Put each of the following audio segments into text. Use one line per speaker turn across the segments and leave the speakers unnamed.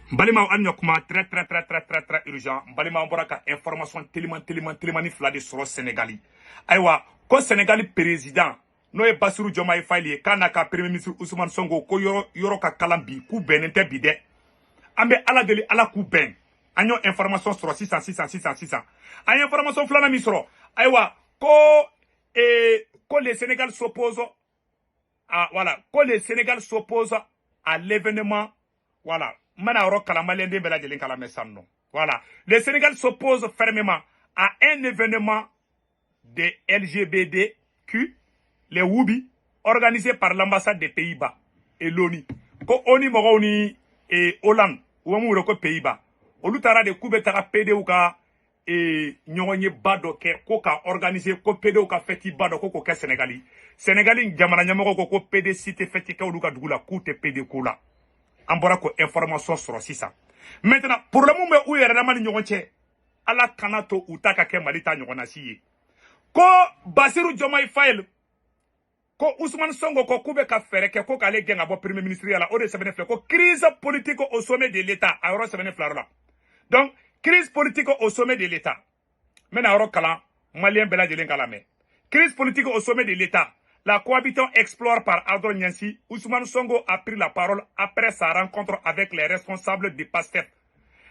Balima Anyokuma, très urgent. Balima Boraka, information tellement ni fila de soro Sénégali. Aïwa, ko Sénégali président, no e Bassirou Diomaye Faye, kana ka premier ministre Ousmane Sonko, ko yoro ka kalambi, ku benente bide. Ambe ala deli ala ku ben. Anyo information soro 600. Anyo information flana mi soro. Aïwa, ko le Sénégal s'oppose à, voilà, ko le Sénégal s'oppose à l'événement, voilà. Voilà. Le Sénégal s'oppose fermement à un événement de LGBTQ, les Woubi, organisé par l'ambassade des Pays-Bas et l'ONU. Ko oni mogoni et Hollande, ou amour ko Pays-Bas. Olutara de Koubetara PD ou ka et nyonye bado ke ko ka organisé ko PD ou ka feti bado ko ke Sénégali. Sénégali jamana nyamoko ko PD cité feti ka oluka dugula koute PD ko la. Ambora ko information sur 600. Maintenant, pour le moment où il y a vraiment une ala kanato utaka ke malita nyona siye. Ko Bassirou Diomaye Faye, ko Ousmane Sonko ko kube ka fere ke ko kale genga bo premier ministre ala o de sebene fle ko crise politique au sommet de l'état a ro sebene flarola. Donc, crise politique au sommet de l'état. Mena ro kala malien bela de lengalame. Crise politique au sommet de l'état. La cohabitation explore par Adro Nyansi. Ousmane Sonko a pris la parole après sa rencontre avec les responsables du PASTEF.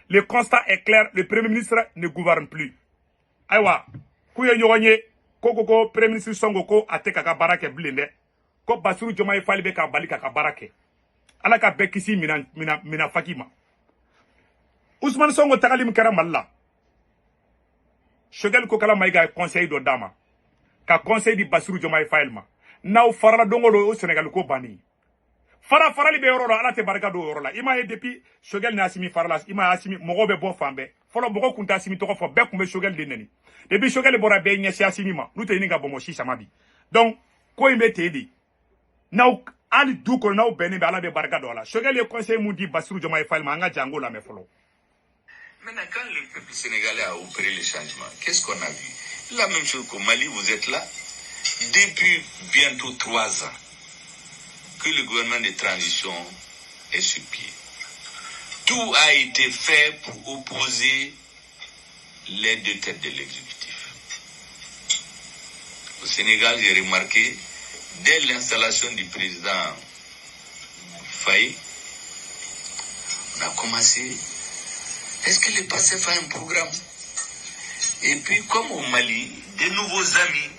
Le constat est clair, le Premier ministre ne gouverne plus. Aïwa, kouye nyonye, koko Premier ministre Sonko ko ate kaka barake blinde, ko Bassirou Diomaye Faye be ka bali kaka barake. Ala ka bekisi mina fakima. Ousmane Sonko tagalim kera malla. Shogel ko kala maiga conseil do dama. Ka conseil di Bassirou Diomaye Faye ma. Now farala dongolo au Sénégal ko bani. Farali be yoro ala te barka do yoro la. Ima ye depuis Shogel na asimi farala, ima asimi mogo be bon fambe. Folo mogo kunta asimi toko fo be kumbe Shogel de neni. Depuis Shogel bora be nyesi asimi ma. Nute ninga bomo shisha mabi. Donc ko imbe tedi. Now ali du ko now bene be ala be barka do la. Shogel ye conseil mundi Bassirou Diomaye Faye ma nga jango la me folo.
Maintenant, quand le peuple sénégalais a opéré les changements, qu'est-ce qu'on a vu? La même chose qu'au Mali, vous êtes là. Depuis bientôt 3 ans que le gouvernement de transition est sur pied. Tout a été fait pour opposer les deux têtes de l'exécutif. Au Sénégal, j'ai remarqué, dès l'installation du président Faye, on a commencé. Est-ce que le passé fait un programme? Et puis, comme au Mali, des nouveaux amis,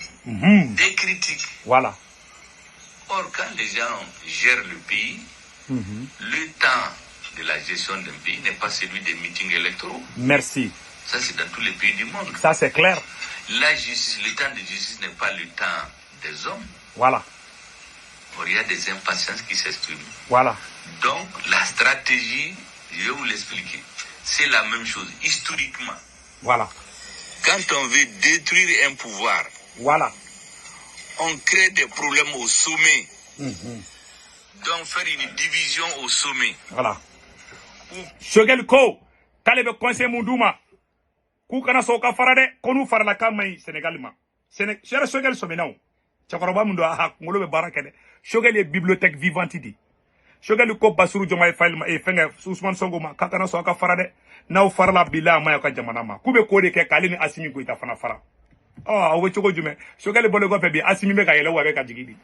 des critiques.
Voilà.
Or, quand les gens gèrent le pays, le temps de la gestion d'un pays n'est pas celui des meetings électoraux.
Merci.
Ça, c'est dans tous les pays du monde.
Ça, c'est clair.
La justice, le temps de justice n'est pas le temps des hommes.
Voilà.
Or, il y a des impatiences qui s'expriment.
Voilà.
Donc, la stratégie, je vais vous l'expliquer. C'est la même chose, historiquement.
Voilà.
Quand on veut détruire un pouvoir,
voilà,
on crée des problèmes au sommet. Donc, faire une division au sommet.
Voilà. Shogel ko, kalebe conseil munduma. Kou kana soka farade, konu farala kamay Sénégal ma. Chere Shogel somenao. Chakoroba mundo ha ngolo be barakene. Shogel est bibliothèque vivante di. Shogel ko Bassirou Diomaye Faye e fenga Ousmane Sonko ma kakana soka farade. Now farla bila ma yaka jamana ma. Kube kode ke kalini asimi ko ita fana fara. Oh, awe choko jume. Shogel bole go febi asimi me ka yele wa be ka jigidi.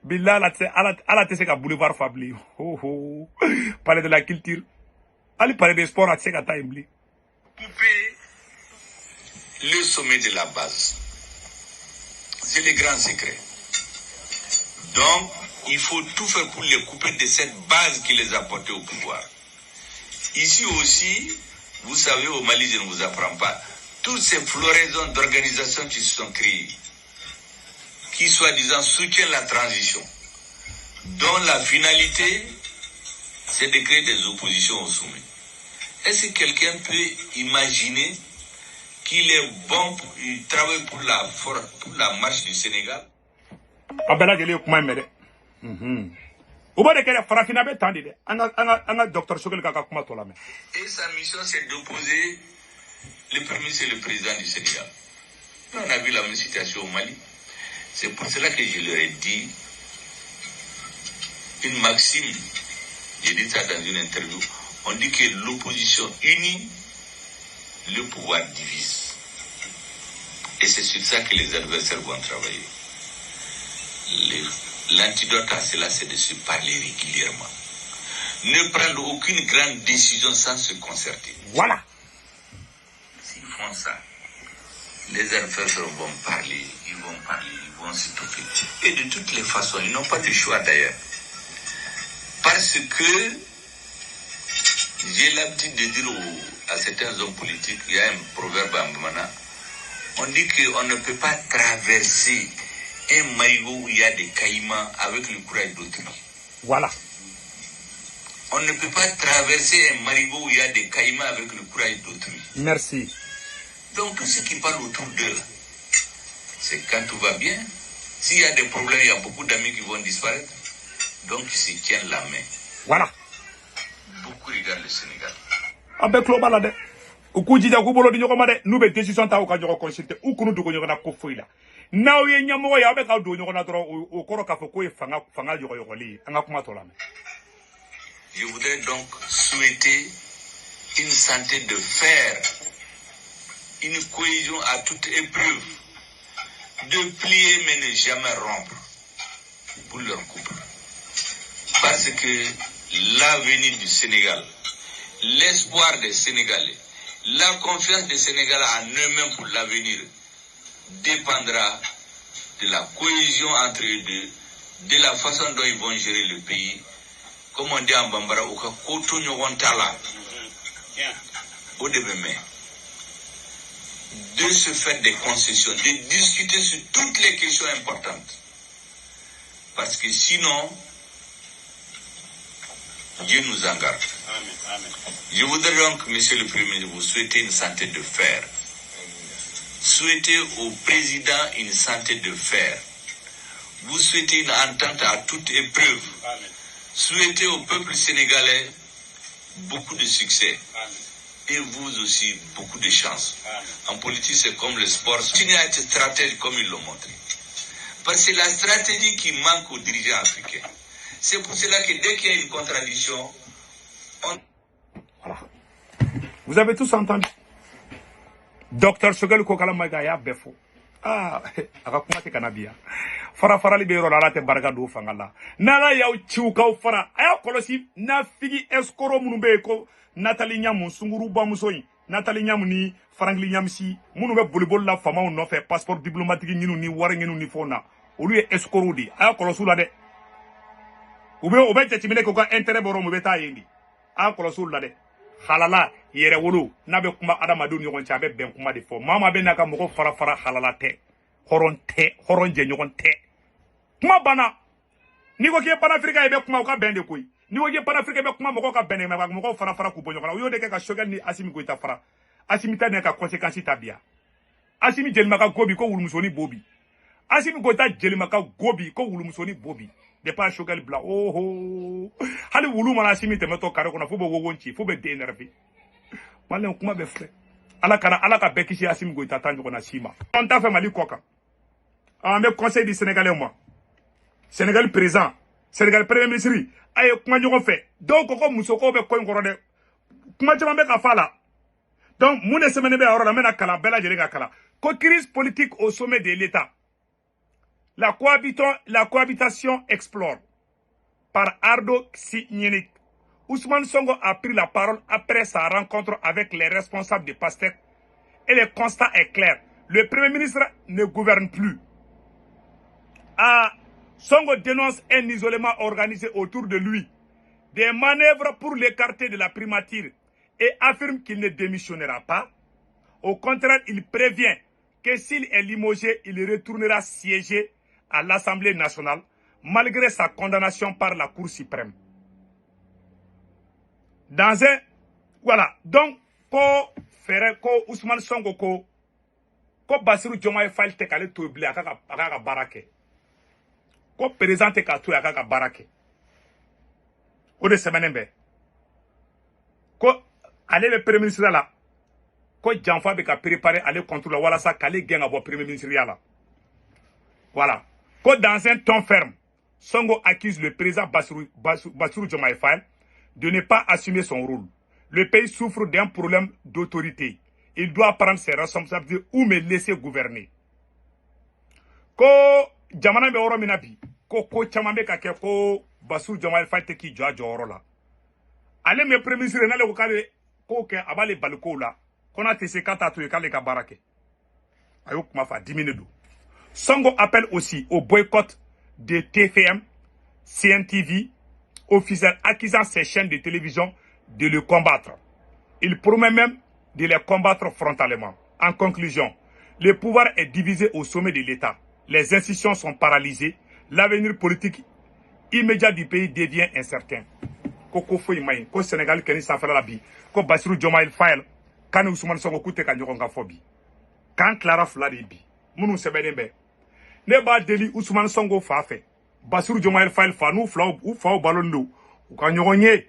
Bila ala te se ka boulevard fabli. Oh. Parler de la culture. Ali parler des sports à se ka taimli.
Couper le sommet de la base. C'est le grand secret. Donc, il faut tout faire pour les couper de cette base qui les a portés au pouvoir. Ici aussi, vous savez, au Mali, je ne vous apprends pas, toutes ces floraisons d'organisations qui se sont créées, qui soi-disant soutiennent la transition, dont la finalité, c'est de créer des oppositions au sommet. Est-ce que quelqu'un peut imaginer qu'il est bon, il travaille pour la marche du Sénégal?
Docteur Shogel kaka kuma to la me.
Et sa mission, c'est d'opposer le premier ministre et le président du Sénégal. On a vu la même situation au Mali. C'est pour cela que je leur ai dit une maxime. J'ai dit ça dans une interview. On dit que l'opposition unie, le pouvoir divise. Et c'est sur ça que les adversaires vont travailler. L'antidote à cela, c'est de se parler régulièrement. Ne prendre aucune grande décision sans se concerter.
Voilà.
S'ils font ça, les adversaires vont parler, ils vont s'étouffer. Et de toutes les façons, ils n'ont pas de choix d'ailleurs. Parce que j'ai l'habitude de dire à certains hommes politiques, il y a un proverbe en Bamana, on dit qu'on ne peut pas traverser un marigot où il y a des caïmans avec le courage d'autrui.
Voilà.
On ne peut pas traverser un marigot où il y a des caïmans avec le courage d'autrui.
Merci.
Donc tout ce qui parle autour d'eux, c'est quand tout va bien. S'il y a des problèmes, il y a beaucoup d'amis qui vont disparaître. Donc ils se tiennent la main.
Voilà.
Beaucoup regardent le Sénégal.
Avec le balade. Uku jija ku bolo di ñoko ma de nu be décision ta ka ñoko consulter u kunu dugo ñoko na ko foila naw ye ñamo ya be ka do ñoko na dro o koro ka fo ko e fanga yoko yoko li anga kuma to la.
Je voudrais donc souhaiter une santé de fer, une cohésion à toute épreuve, de plier mais ne jamais rompre pour leur couple. Parce que l'avenir du Sénégal, l'espoir des Sénégalais, la confiance des Sénégalais en eux-mêmes pour l'avenir dépendra de la cohésion entre eux deux, de la façon dont ils vont gérer le pays. Comme on dit en Bambara, au début, de se faire des concessions, de discuter sur toutes les questions importantes. Parce que sinon, Dieu nous en garde. Amen. Je voudrais donc, Monsieur le Premier ministre, vous souhaiter une santé de fer. Souhaitez au président une santé de fer. Vous souhaitez une entente à toute épreuve. Amen. Souhaitez au peuple sénégalais beaucoup de succès. Amen. Et vous aussi, beaucoup de chance. Amen. En politique, c'est comme le sport. Continuez à être stratège comme ils l'ont montré. Parce que c'est la stratégie qui manque aux dirigeants africains. C'est pour cela que dès qu'il y a une contradiction, on...
Voilà. Vous avez tous entendu. Docteur Sogel Kokala Magaya Befo. Ah, Arakumate Kanabia. Fara libero la te bargado fangala. Nala yaw chiuka fara. Aya kolosi na figi eskoro munube ko Nathalie Nyamu sunguru ba musoyi. Nathalie Nyamu ni Frangli Nyamsi munube volleyball la fama on fait passeport diplomatique ñinu ni war ñinu ni fona. Olu e eskoro di. Aya kolosu la de. Oube tchimine ko ka intérêt boro mo beta yendi. Aya kolosu la de. Halala yere wolo na be kuma adamadu ñogon cha be ben kuma de fo. Mama be naka moko fara halala te. Horon je ñogon te. Kuma bana ni ko ke panafrica be kuma ka bende koy ni ko ke panafrica be kuma moko ka bende ma moko fara ku bonyo kana yo de ke ka shogal ni Assimi Goïta fara Assimi ta ne ka conséquence tabia Assimi jelma ka gobi ko wulmusoni bobi Assimi Goïta jelma ka gobi ko wulmusoni bobi de pas shogal bla oh hali wulu mana Assimi te meto kare kona fubo wonchi fubo de énervé malen kuma be frère ala ka bekisi Assimi Goïta tanjo na sima on ta fait mali koka en me conseil du Sénégalais moi Sénégal président, Sénégal premier ministre, aye kuma ñogo fait. Donc ko musoko be ko ngoro de. Kuma jama be ka fala. Donc mune semaine be oro la mena kala bela jere kala. Ko crise politique au sommet de l'État. La cohabitation explore. Par Ardo Signenik. Ousmane Sonko a pris la parole après sa rencontre avec les responsables de PASTEF et le constat est clair. Le premier ministre ne gouverne plus. Sonko dénonce un isolement organisé autour de lui, des manœuvres pour l'écarter de la primature et affirme qu'il ne démissionnera pas. Au contraire, il prévient que s'il est limogé, il retournera siéger à l'Assemblée nationale malgré sa condamnation par la Cour suprême. Voilà, donc, Ousmane Sonko ko Bassirou Diomaye Faye te kale to bli aka barake. Ko présente ka to aka barake. O de semaine be. Ko ale le premier ministre là. Ko Janfa be ka préparer aller contre la wala sa kale gen abo premier ministre là. Voilà. Ko dans un ton ferme, Sonko accuse le président Bassirou Diomaye Faye de ne pas assumer son rôle. Le pays souffre d'un problème d'autorité. Il doit prendre ses responsabilités ou me laisser gouverner. Ko jamana be oro minabi ko chama be ka ke ko Bassirou Diomaye Faye te ki joro la. Ale me premier ministre na le ko kale ko ke abale baliko la. Kona te se kata to e kale ka barake. Ayo kuma fa 10 minutes. Sonko appelle aussi au boycott de TFM, CNTV, officiels accusant ces chaînes de télévision de le combattre. Il promet même de les combattre frontalement. En conclusion, le pouvoir est divisé au sommet de l'État. Les institutions sont paralysées. L'avenir politique immédiat du pays devient incertain. Koko foyi mayin, ko Sénégal keni sanfɛla la bi, ko Bassirou Diomaye Faye, kan Ousmane Sonko k'u tɛ ka ɲɔgɔn kan fɔ bi. Kan Clara fila de bi. Minnu sɛbɛnnen bɛ. Ne b'a deli Ousmane Sonko fa fɛ. Bassirou Diomaye Faye fa n'u faw balonnen don. U ka ɲɔgɔn ye.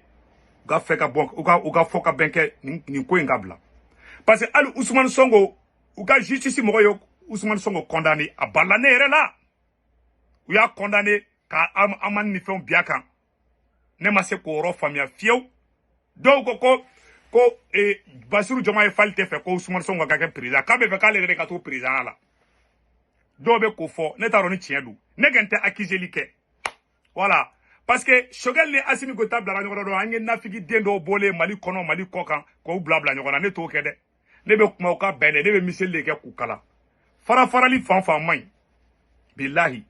U ka fɛ ka bɔ, u ka fɔ ka bɛn kɛ nin ko in ka bila. Parce que hali Ousmane Sonko, u ka justice mɔgɔ ye Ousmane Sonko condamné. A balila ne yɛrɛ la. U y'a condamné ka amani ni fɛnw bi a kan. Ne ma se k'o yɔrɔ faamuya fiyewu. Dɔw ko Bassirou Diomaye Faye tɛ fɛ ko Ousmane Sonko ka kɛ président. K'a bɛ fɛ k'ale yɛrɛ ka to président la. Dɔw bɛ k'o fɔ ne t'a dɔn ni tiɲɛ don. Ne kɛn tɛ accuseli kɛ. Voilà. Parce que Choguel ni Assimi Goïta bilara ɲɔgɔn na an ye nafigi den dɔw bɔlen Mali kɔnɔ Mali kɔ kan k'o bila ɲɔgɔn na ne t'o kɛ dɛ. Ne bɛ kuma o ka bɛn dɛ. Ne bɛ miseli de kɛ k'u kala. Farafarali fan fan man ɲi. Bilahi.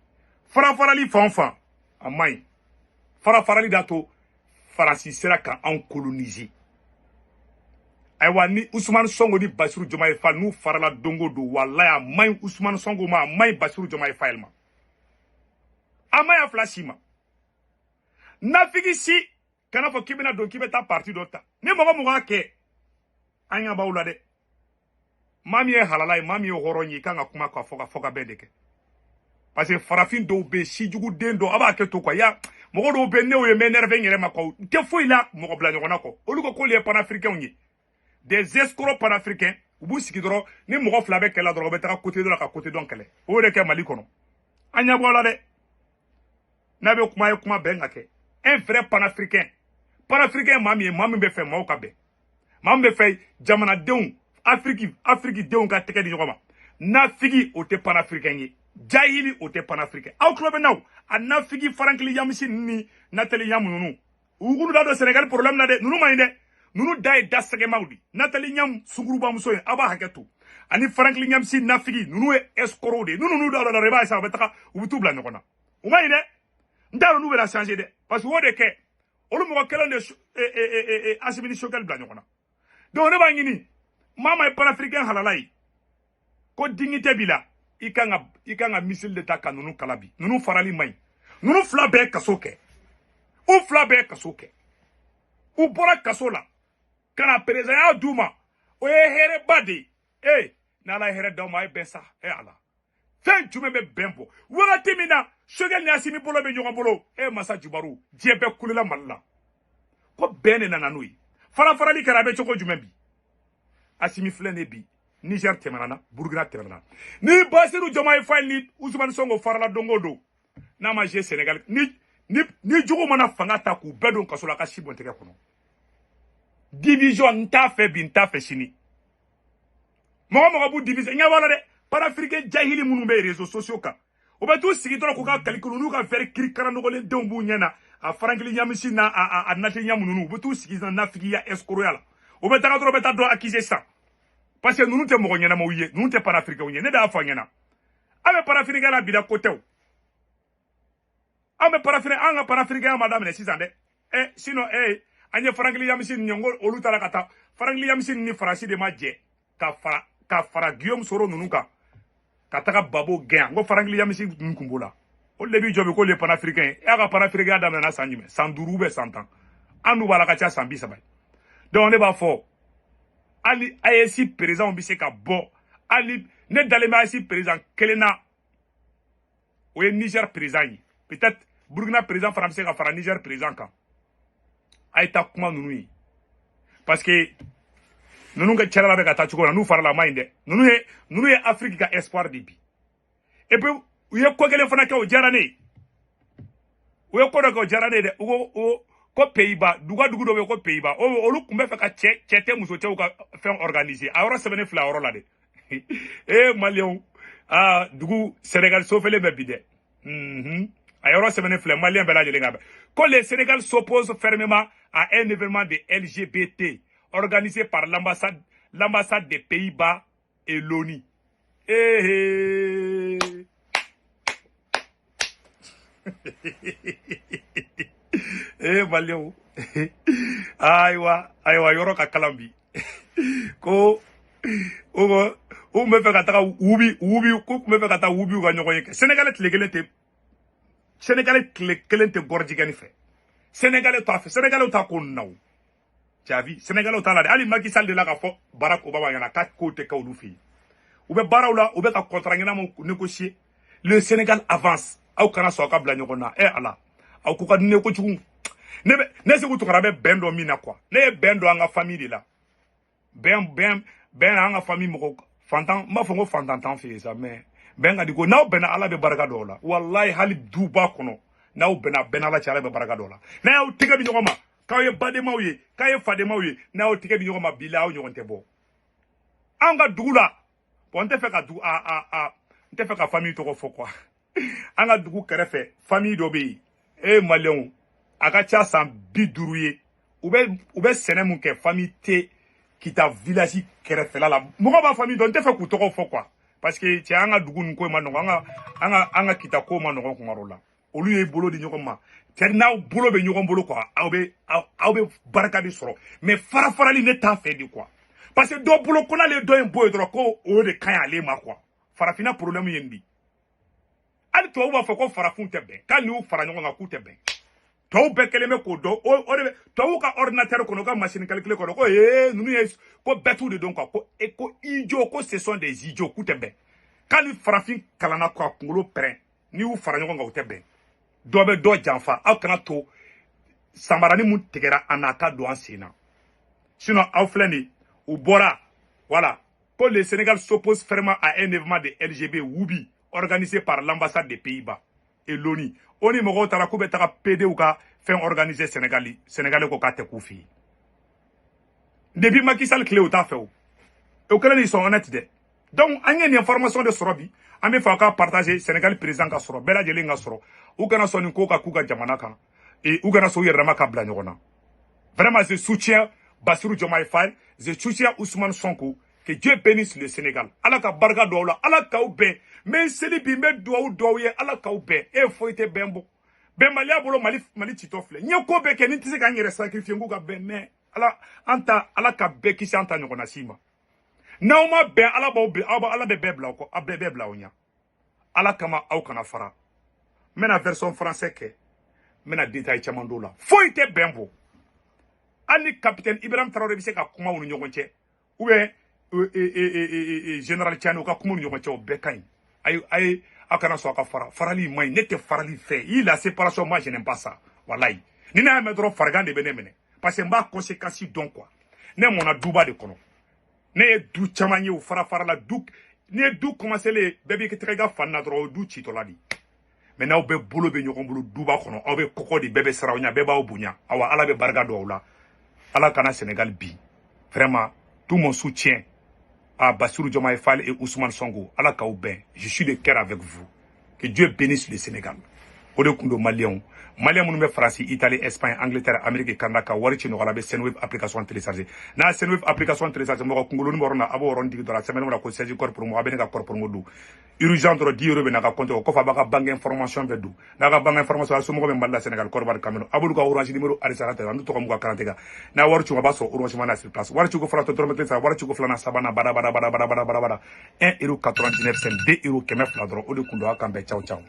Farafarali fan fan a man ɲi. Farafarali d'a to Faransi sera ka anw coloniser. Ayiwa ni Ousmane Sonko ni Bassirou Diomaye Faye n'u farala dongo don wallahi a man ɲi Ousmane Sonko ma a man ɲi Bassirou Diomaye Faye ma. A man ɲi a fila si ma. Nafigi si kana fɔ k'i bɛna don k'i bɛ taa parti dɔ ta. Ni mɔgɔ mɔgɔ y'a kɛ an ɲɛ b'aw la dɛ. Maa min ye halala ye maa min ye hɔrɔn ye i kan ka kuma ka fɔ ka bɛn de kɛ. Parce que farafin dɔw bɛ sijuguden dɔw a b'a kɛ to quoi ya mɔgɔ dɔw bɛ ne ye m'énerver n yɛrɛ ma quoi n tɛ foyi la mɔgɔ bila ɲɔgɔn na kɔ olu ko k'olu ye panafricains ye des escrocs panafricains u b'u sigi dɔrɔn ni mɔgɔ fila bɛ kɛlɛ la dɔrɔn u bɛ taga côté dɔ la ka côté dɔn kɛlɛ o de kɛ Mali kɔnɔ an ɲɛ bɔ la dɛ n'a bɛ kuma ye kuma bɛn ka kɛ un vrai panafricain maa min ye maa min bɛ fɛ maaw ka bɛn maa min bɛ fɛ jamanadenw Afrique denw ka tɛgɛ di ɲɔgɔn ma nafigi o tɛ panafricain ye jahili o tɛ panafricain aw tulo bɛ naw a nafigi Farankili Yamisi ni Nathalie Yamou nunu u k'u da don Sénégal problème na dɛ nunu man ɲi dɛ nunu da ye da sɛgɛmaw de Nathalie Yamou sungurubamuso ye a b'a hakɛ to ani Farankili Yamisi nafigi nunu ye escrocs de nunu da la i b'a ye sa u bɛ taga u bɛ t'u bila ɲɔgɔn na u man ɲi dɛ n t'a dɔn n'u bɛna changer dɛ parce que o de kɛ olu mɔgɔ kelen de Assimi ni Choguel bila ɲɔgɔn na donc ne b'a ɲini maa ma ye panafricain halala ye ko dignité b'i la i kan ka missile de ta ka nunu kala bi nunu farali man ɲi nunu fila bɛɛ kaso kɛ u fila bɛɛ kaso kɛ u bɔra kaso la ka na présidenya d'u ma o ye hɛrɛba de ye n'ala ye hɛrɛ d'aw ma a ye bɛn sa ala fɛn jumɛn bɛ bɛn bɔ wagati min na Choguel ni Assimi bolo bɛ ɲɔgɔn bolo Massa Jubaru diɲɛ bɛɛ kulela Mali la ko bɛn de nana n'o ye farafarali kɛra a bɛ cogo jumɛn bi Assimi filɛ ne bi Niger tɛmɛna na Burkina tɛmɛna ni Bassirou Diomaye Faye ni Ousmane Sonko farala dongo don n'a ma jɛ Sénégal ni jugu mana fanga ta k'u bɛɛ don kaso la ka si bɔn tɛgɛ kɔnɔ division n t'a fɛ bi n t'a fɛ sini mɔgɔ b'u diviser ɲɛ b'a la dɛ panafricain jahili minnu bɛ réseaux sociaux kan u bɛ t'u sigi dɔrɔn k'u ka calcul n'u ka verre kiri karanɔgɔlen denw b'u ɲɛ na a Farankili Yamisi na a Nathalie Yamou ninnu u bɛ t'u sigi nafigiya escroya la u bɛ taga dɔrɔn u bɛ taa dɔ accuser sisan parce que nunu tɛ mɔgɔ ɲɛnamaw ye nunu tɛ panafricains ye ne de y'a fɔ a ɲɛna an bɛ panafricain la bi da ko tɛw an ka panafricain ma daminɛ sisan dɛ sinon an ye Farankili Yamisi ni ngo olu taara ka taa Farankili Yamisi ni Faransi de ma jɛ ka fara Guillaume Soro ninnu kan ka taga Babo gɛn n ko Farankili Yamisi ninnu kun b'o la olu de b'i jɔ bi k'olu ye panafricain ye ka panafricain daminɛna san jumɛn san 5 ou bien san 10 an dun b'a la ka ca san 30 donc ne b'a fɔ hali AES président bɛ se ka bɔ hali ne dalen bɛ AES président kelen na o ye Niger président ye peut-être Burkina président fana bɛ se ka fara Niger président kan a ye taa kuma ninnu ye parce que ninnu ka cɛla bɛ ka taa cogo la n'u farala a ma ɲi dɛ ninnu ye Afrique ka espoir de bi et puis u ye ko kelen fana kɛ o diyara ne ye u ye ko dɔ kɛ o diyara ne ye dɛ u ko Pays-Bas duga do be ko Pays-Bas olu kumbe fe ka chete muso te ka faire organiser ayoro sebene fla ayoro la de Malien dugu Sénégal sofele be bide ayoro sebene fla Malien bela jele ngabe quand le Sénégal s'oppose fermement à un événement de LGBT organisé par l'ambassade des Pays-Bas et l'ONU. Malien. Aywa yoro ka kalambi. Ko o me fe ka ta ubi ko me fe ka ta ubi ga nyogo yeke. Sénégalais clé gordi gani fe. Sénégalais ta ko naw. Javi Sénégalais ta la de ali Macky Sall de la ka fo Barack Obama yana ka ko te ka olu fi. Ou be barawla ou be ka contrat ngina mo négocier. Le Sénégal avance. Aw kana so ka bla nyogona ala. Aw ko ka ne ko chugu. Ne se kutu karabe bendo mina quoi. Ne bendo anga famille de la. Ben anga famille mo fantan ma fongo fantan tan fi ça mais ben ga diko naw bena ala be baraka do la. Wallahi hali duba kono. Naw bena ala chara be baraka do la. Na yaw tiga bi nyogoma. Ka ye bade mawye, ka ye fade mawye. Na yaw tiga bi nyogoma bila o nyogonte bo. Anga dugula. Bon te fe ka du te fe ka famille to ko fo quoi. Anga dugu kerefe famille do be Malien agacha san biduruye ube sene mun ke famille te kita village kerefe la mo ba famille don te fe ku to ko fo quoi parce que ti anga dugu nko ma no anga kita ko ma no ko ngarola olu ye bolo di nyokoma te na bolo be nyokon bolo quoi awbe baraka di soro mais farali ne ta fait di quoi parce que do bolo ko na le do en boy dro ko o de kan ale ma quoi farafina problème yendi ali to wa fo ko farafun tebe kan ni fara nyonga ku tebe to be keleme ko do o de to ka ordinateur ko no ka machine calculer ko ko nunu yes ko betu de donc ko idiot ko ce sont des idiots ku tebe kan ni farafin kalana ko ngolo pren ni u fara nyonga ku tebe do be do janfa aw kana to samarani mun tegera anaka do ansina sinon aw flani ou bora voilà quand le Sénégal s'oppose fermement à un événement de LGBT Woubi organisé par l'ambassade des Pays-Bas et l'ONU. Oni mogo tara kube taka PD ou ka fait organiser Sénégalais ko ka te koufi. Depuis Macky Sall clé ou ta fait ou. Et auquel ils sont honnêtes de. Donc, il y a une information de Sorobi. On me fait partager Sénégal président ka Soro. Bela jeli nga Soro. Ou kana son ko ka kuga jamana kan. Et ou kana so yerama ka bla nyona. Vraiment, je soutiens Bassirou Diomaye Faye. Je soutiens Ousmane Sonko. Que Dieu bénisse le Sénégal. Allah ka barga doula. Allah ka oube. Mais c'est bi me doa ye Allah ka oube. E foite bembo. Ben malia bolo mali titofle. Nye ko be ke ni tise ka ngere sacrifier nguga ben mais Allah anta Allah ka be kisi anta nyona sima. Na uma ben Allah ba oube Allah be bebla ko bebla onya. Allah kama au kana fara. Mena version français ke. Mena détail chamando la. Foite bembo. Ali capitaine Ibrahim Traoré bise ka kuma wonu nyogonche. Oube général Tiano ka kumu nyoma cho bekain ay akana so ka farali may nete farali fait il la séparation moi je n'aime pas ça wallahi ni na me dro fargande benemene parce que mba conséquence donc quoi ne mona duba de kono ne du chamanye ou fara la duk ne du commencer les bébé que trega fanna dro du chito la di mais na obe bolo be nyoko bolo duba kono obe koko di bébé sarawnya beba obunya awa ala be barga do la ala kana Sénégal bi vraiment tout mon soutien à Bassirou Diomaye Faye et Ousmane Sonko. Allah Kaoubé, je suis de cœur avec vous. Que Dieu bénisse le Sénégal. Ode kundo Malien. Malien mon France, Italie, Espagne, Angleterre, Amérique et Canada. Warichi no galabe Senweb application téléchargée. Na Senweb application téléchargée. Mo kungolo ni morona abo rondi do la semaine mo ko saisi corps pour mo abene ka corps pour mo du. Urgent do 10 € na ka compte ko fa baka bang information vedu. Na ka bang information so mo ko mballa Sénégal corps Cameroun. Abulu ka orange numéro arisarate andu to ko mo ka karantega. Na warichi ba so orange mana sur place. Warichi ko fala to trometre sa warichi ko flana sabana bada 1,99 €, 2 € kemef la dro ode kundo akambe ciao ciao.